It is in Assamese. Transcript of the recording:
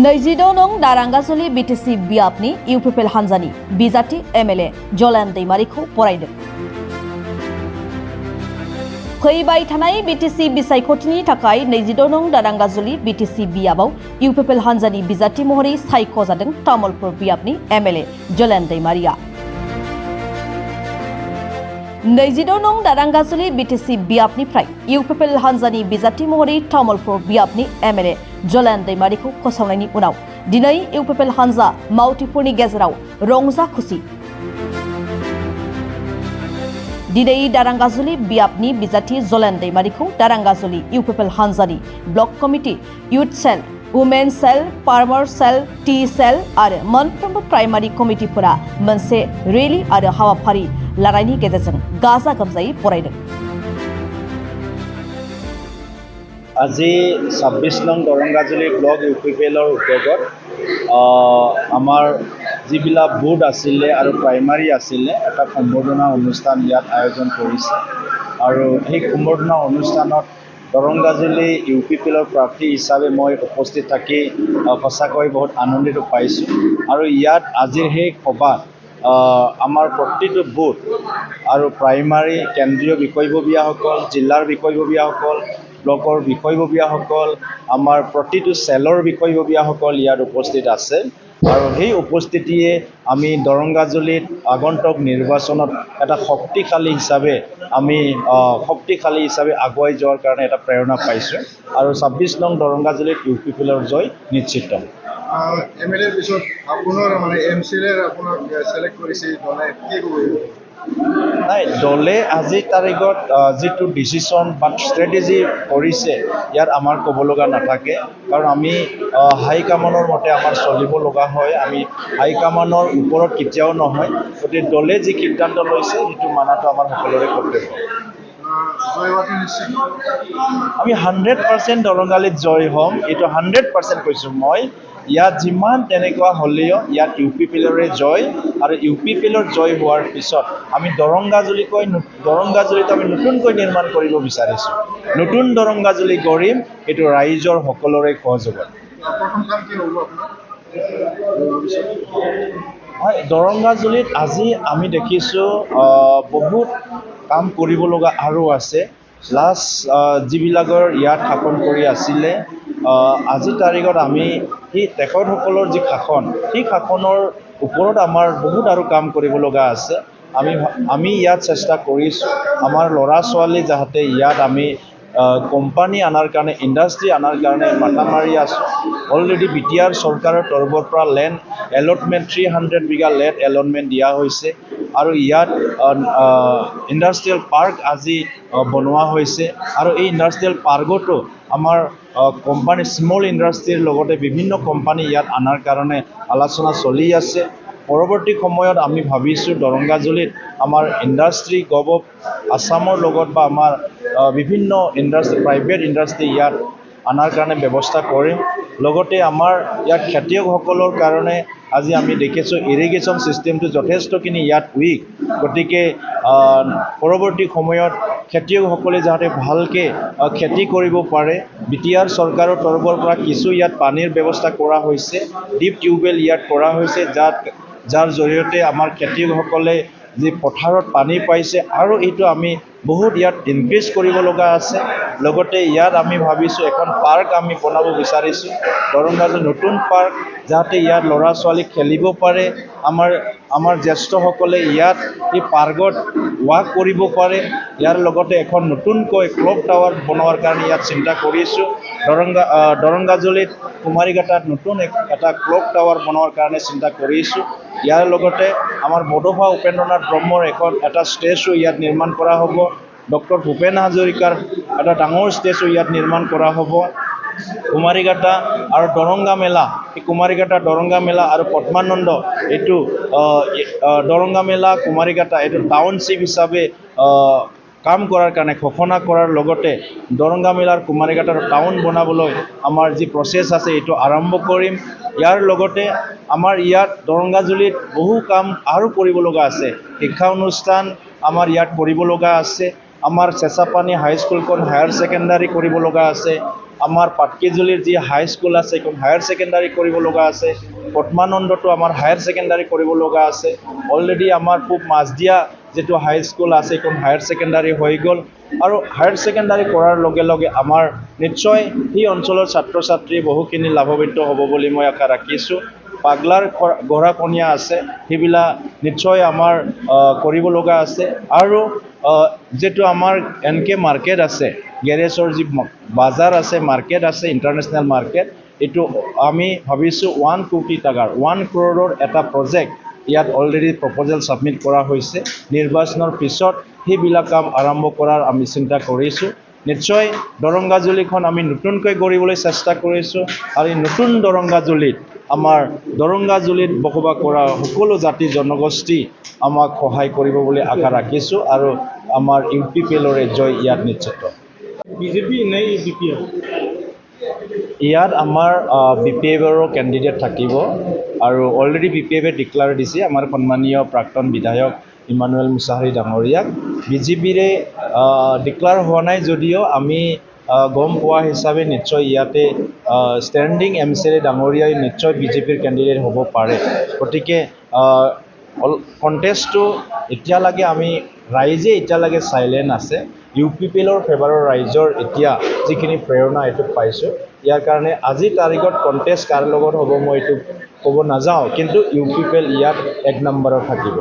नैजिद' नं दारांगाजुलि बिटिसि बियाबनि इउपिपिएल हान्जानि बिजाथि एमएलए जलेन दैमारिखौ बरायदों। फैबाय थानाय बिटिसि बिसायख'थिनि थाखाय 22 नं दारांगाजुलि बिटिसि बियाबाव इउपिपिएल हान्जानि बिजाथि महरै सायख'जादों तामुलपुर बियाबनि एमएलए जलेन दैमारिया। 22 नं दारांगाजुलि बिटिसि बियाबनिफ्राय इउपिपिएल हान्जानि बिजाथि महरै तामुलपुर बियाबनि एमएलए जलेन दैमारिखौ फोसावनायनि उनाव दिनै इउपिपिएल हान्जा मावथिफोरनि गेजेराव रंजा खुसि। दिनै दारांगाजुलि बियाबनि बिजाथि जलेन दैमारिखौ दारांगाजुलि इउपिपिएल हान्जानि block committee, youth cell, women cell, farmer cell, tea cell आरो मोनफ्रोमबो प्राइमारि कमिटिफोरा मोनसे रेली आरो हाबाफारि लानायनि गेजेरजों गाजा गोमजायै बरायदों। আজি 26 নং দৰংগাজুলি ব্লক ইউপিপিএলৰ উদ্যোগত আমাৰ যিবিলাক বুথ আছিলে আৰু প্ৰাইমাৰী আছিলে এটা সম্বৰ্ধনা অনুষ্ঠান ইয়াত আয়োজন কৰিছে আৰু সেই সম্বৰ্ধনা অনুষ্ঠানত দৰংগাজুলি ইউপিপিএলৰ প্ৰাৰ্থী হিচাপে মই উপস্থিত থাকি সঁচাকৈ বহুত আনন্দিত পাইছোঁ আৰু ইয়াত আজিৰ সেই সভাত আমাৰ প্ৰতিটো বুথ আৰু প্ৰাইমাৰী কেন্দ্ৰীয় বিষয়ববীয়াসকল, জিলাৰ বিষয়ববীয়াসকল, ব্লকৰ বিষয়ববীয়াসকল, আমাৰ প্ৰতিটো চেলৰ বিষয়ববীয়াসকল ইয়াত উপস্থিত আছে আৰু সেই উপস্থিতিয়ে আমি দৰংগাজুলিত আগন্তুক নিৰ্বাচনত এটা শক্তিশালী হিচাপে আগুৱাই যোৱাৰ কাৰণে এটা প্ৰেৰণা পাইছোঁ আৰু 26 নং দৰংগাজুলিত ইউপিপিএলৰ জয় নিশ্চিত। এমএলএৰ পিছত আপোনাৰ মানে এমচিএৰ আপোনাক সিলেক্ট কৰিছে দলে কি ক'ব? নাই, দলে আজিৰ তাৰিখত যিটো ডিচিশ্যন বা ষ্ট্ৰেটেজি কৰিছে ইয়াত আমাৰ ক'ব লগা নাথাকে, কাৰণ আমি হাইকমাণ্ডৰ মতে আমাৰ চলিব লগা হয়। আমি হাইকমাণ্ডৰ ওপৰত কেতিয়াও নহয়, গতিকে দলে যি সিদ্ধান্ত লৈছে সেইটো মানাটো আমাৰ সকলোৰে কৰ্তব্য। আমি 100% দৰংগাজুলিত জয় হ'ম, এইটো 100% কৈছোঁ মই। ইয়াত যিমান তেনেকুৱা হ'লেও ইয়াত ইউপিপিএলৰে জয় আৰু ইউপিপিএলৰ জয় হোৱাৰ পিছত আমি দৰংগাজুলিত আমি নতুনকৈ নিৰ্মাণ কৰিব বিচাৰিছোঁ। নতুন দৰংগাজুলি গঢ়িম, এইটো ৰাইজৰ সকলোৰে সহযোগত। হয়, দৰংগাজুলিত আজি আমি দেখিছোঁ বহুত কাম কৰিব লগা আৰু আছে। লাষ্ট যিবিলাকৰ ইয়াত শাসন কৰি আছিলে, আজিৰ তাৰিখত আমি সেই তেখেতসকলৰ যি শাসন, সেই শাসনৰ ওপৰত আমাৰ বহুত আৰু কাম কৰিব লগা আছে। আমি ইয়াত চেষ্টা কৰিছোঁ আমাৰ ল'ৰা ছোৱালী যাতে ইয়াত আমি কোম্পানী আনাৰ কাৰণে, ইণ্ডাষ্ট্ৰী আনাৰ কাৰণে মাথা মাৰি আছোঁ। অলৰেডি বিটিআৰ চৰকাৰৰ তৰফৰ পৰা লেণ্ড এলটমেণ্ট 300 বিঘা লেণ্ড এলটমেণ্ট দিয়া হৈছে আৰু ইয়াত ইণ্ডাষ্ট্ৰিয়েল পাৰ্ক আজি বনোৱা হৈছে আৰু এই ইণ্ডাষ্ট্ৰিয়েল পাৰ্কতো আমাৰ কোম্পানী, স্মল ইণ্ডাষ্ট্ৰীৰ লগতে বিভিন্ন কোম্পানী ইয়াত আনাৰ কাৰণে আলোচনা চলি আছে। পৰৱৰ্তী সময়ত আমি ভাবিছোঁ দৰংগাজুলিত আমাৰ ইণ্ডাষ্ট্ৰী আছামৰ লগত বা আমাৰ বিভিন্ন ইণ্ডাষ্ট্ৰী, প্ৰাইভেট ইণ্ডাষ্ট্ৰী ইয়াত আনাৰ কাৰণে ব্যৱস্থা কৰিম। লগতে আমাৰ ইয়াত খেতিয়কসকলৰ কাৰণে আজি আমি দেখিছোঁ ইৰিগেশ্যন ছিষ্টেমটো যথেষ্টখিনি ইয়াত উইক, গতিকে পৰৱৰ্তী সময়ত খেতিয়কসকলে যাতে ভালকৈ খেতি কৰিব পাৰে, বিটিআৰ চৰকাৰৰ তৰফৰ পৰা কিছু ইয়াত পানীৰ ব্যৱস্থা কৰা হৈছে, ডিপ টিউবৱেল ইয়াত কৰা হৈছে, যাৰ জৰিয়তে আমাৰ খেতিয়কসকলে যি পথাৰত পানী পাইছে আৰু এইটো আমি বহুত ইয়াত ইনক্ৰিজ কৰিব লগা আছে। লগতে ইয়াত আমি ভাবিছোঁ এখন পাৰ্ক আমি বনাব বিচাৰিছোঁ, দৰংগাজুলি নতুন পাৰ্ক, যাতে ইয়াত ল'ৰা ছোৱালী খেলিব পাৰে, আমাৰ জ্যেষ্ঠসকলে ইয়াত এই পাৰ্কত ৱাক কৰিব পাৰে। ইয়াৰ লগতে এখন নতুনকৈ ক্লক টাৱাৰ বনোৱাৰ কাৰণে ইয়াত চিন্তা কৰিছোঁ। দৰংগাজুলিত কুমাৰীঘাটাত নতুন এটা ক্লক টাৱাৰ বনোৱাৰ কাৰণে চিন্তা কৰিছোঁ। ইয়াৰ লগতে আমাৰ বডোফা উপেন্দ্ৰনাথ ব্ৰহ্মৰ এটা ষ্টেচু ইয়াত নিৰ্মাণ কৰা হ'ব। ডক্টৰ ভূপেন হাজৰিকাৰ এটা ডাঙৰ ষ্টেচু ইয়াত নিৰ্মাণ কৰা হ'ব। কুমাৰীঘাটা আৰু দৰংগা মেলা, এই কুমাৰীঘাটা দৰংগা মেলা আৰু পদ্মানন্দ, এইটো দৰংগা মেলা কুমাৰীঘাটা এইটো টাউনশ্বিপ হিচাপে কাম কৰাৰ কাৰণে ঘোষণা কৰাৰ লগতে দৰংগা মেলাৰ কুমাৰীঘাটাৰ টাউন বনাবলৈ আমাৰ যি প্ৰচেছ আছে এইটো আৰম্ভ কৰিম। ইয়াৰ লগতে আমাৰ ইয়াত দৰংগাজুলিত বহু কাম আৰু কৰিব লগা আছে। শিক্ষা অনুষ্ঠান আমাৰ ইয়াত কৰিব লগা আছে। আমাৰ চেঁচাপানী হাইস্কুলখন হায়াৰ ছেকেণ্ডাৰী কৰিব লগা আছে, আমাৰ পাটকিজুলিৰ যি হাইস্কুল আছে সেইখন হায়াৰ ছেকেণ্ডাৰী কৰিব লগা আছে, পদ্মানন্দটো আমাৰ হায়াৰ ছেকেণ্ডাৰী কৰিব লগা আছে, অলৰেডি আমাৰ পূব মাছদিয়া যিটো হাইস্কুল আছে সেইখন হায়াৰ ছেকেণ্ডাৰী হৈ গ'ল আৰু হায়াৰ ছেকেণ্ডাৰী কৰাৰ লগে লগে আমাৰ নিশ্চয় সেই অঞ্চলৰ ছাত্ৰ ছাত্ৰী বহুখিনি লাভান্বিত হ'ব বুলি মই আশা ৰাখিছোঁ। পাগলাৰ গৰাখহনীয়া আছে সেইবিলাক নিশ্চয় আমাৰ কৰিব লগা আছে আৰু যিটো আমাৰ NK মাৰ্কেট আছে, গেৰেজৰ যি বজাৰ আছে, মাৰ্কেট আছে, ইণ্টাৰনেশ্যনেল মাৰ্কেট, এইটো আমি ভাবিছোঁ 1 কোটি টকাৰ 1 crore এটা প্ৰজেক্ট ইয়াত অলৰেডি প্ৰপ'জেল ছাবমিট কৰা হৈছে। নিৰ্বাচনৰ পিছত সেইবিলাক কাম আৰম্ভ কৰাৰ আমি চিন্তা কৰিছোঁ। নিশ্চয় দৰংগাজুলিখন আমি নতুনকৈ গঢ়িবলৈ চেষ্টা কৰিছোঁ আৰু এই নতুন দৰংগাজুলিত আমাৰ দৰংগাজুলিত বসবাস কৰা সকলো জাতি জনগোষ্ঠী আমাক সহায় কৰিব বুলি আশা ৰাখিছোঁ আৰু আমাৰ UPPLৰে জয় ইয়াত নিশ্চিত। বিজেপি নে BPF? ইয়াত আমাৰ BPFৰো কেণ্ডিডেট থাকিব আৰু অলৰেডি BPFে ডিক্লেয়াৰ দিছে আমাৰ সন্মানীয় প্ৰাক্তন বিধায়ক ইমানুৱেল মুছাহাৰী ডাঙৰীয়াক। BJPৰে ডিক্লেয়াৰ হোৱা নাই যদিও আমি গম পোৱা হিচাপে নিশ্চয় ইয়াতে ষ্টেণ্ডিং MCLA ডাঙৰীয়াই নিশ্চয় BJPৰ কেণ্ডিডেট হ'ব পাৰে। গতিকে কণ্টেষ্টটো এতিয়ালৈকে আমি ৰাইজে এতিয়ালৈকে চাইলেণ্ট আছে। UPPLৰ ফেভাৰৰ ৰাইজৰ এতিয়া যিখিনি প্ৰেৰণা এইটো পাইছোঁ, ইয়াৰ কাৰণে আজিৰ তাৰিখত কণ্টেষ্ট কাৰ লগত হ'ব মই এইটো ক'ব নাযাওঁ, কিন্তু UPPL ইয়াত 1 নম্বৰত থাকিব।